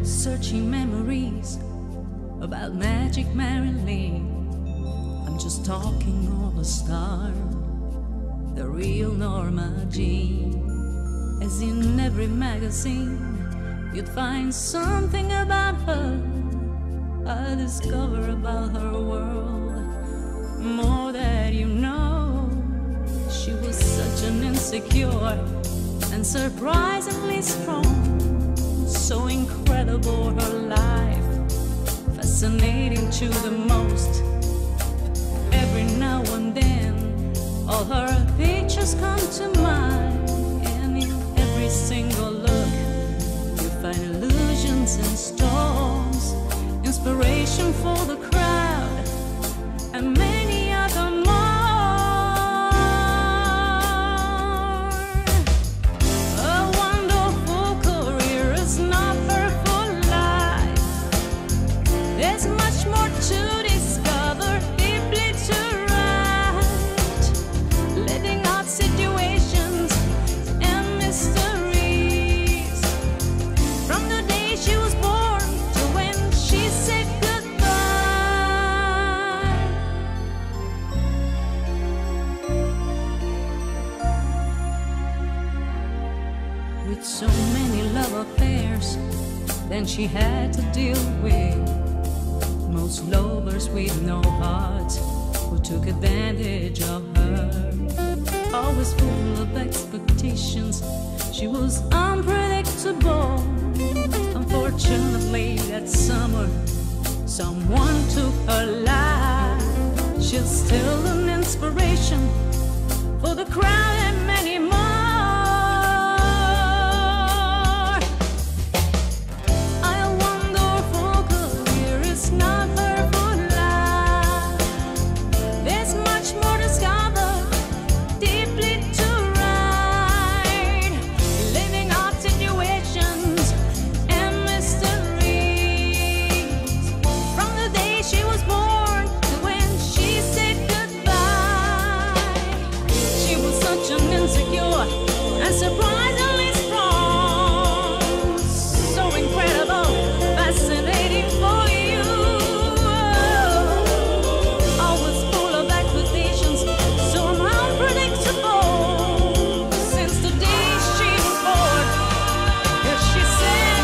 searching memories about Magic Marilyn. I'm just talking of a star, the real Norma Jean. As in every magazine, you'd find something about her. I discover about her world more that you know. She was such an insecure and surprisingly strong. So incredible her life, fascinating to the most. Every now and then, all her pictures come to mind, and in every single look, you find illusions and storms, inspiration for the crowd, and many other more. A wonderful career is not her full life. There's much more to discover, deeply to write, living out situations and mysteries, from the day she was born to when she said goodbye. With so many love affairs then she had to deal with, most lovers with no heart who took advantage of her. Always full of expectations, she was unpredictable. Unfortunately that summer someone took her life. She's still an inspiration for the crowd and many more. Surprisingly strong, so incredible, fascinating for you. Always full of expectations, so unpredictable. Since the day she was born, yeah, she said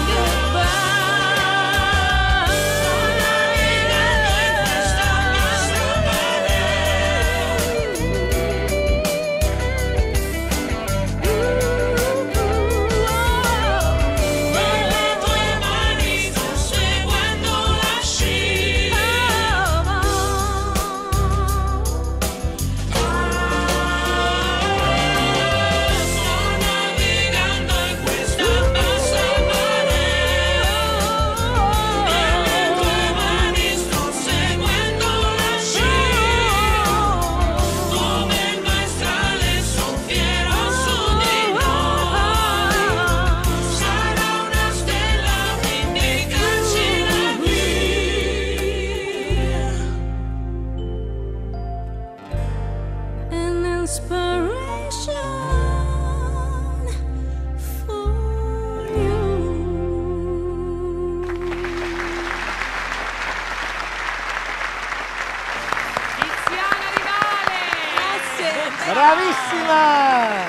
inspiration for you. Bravissima!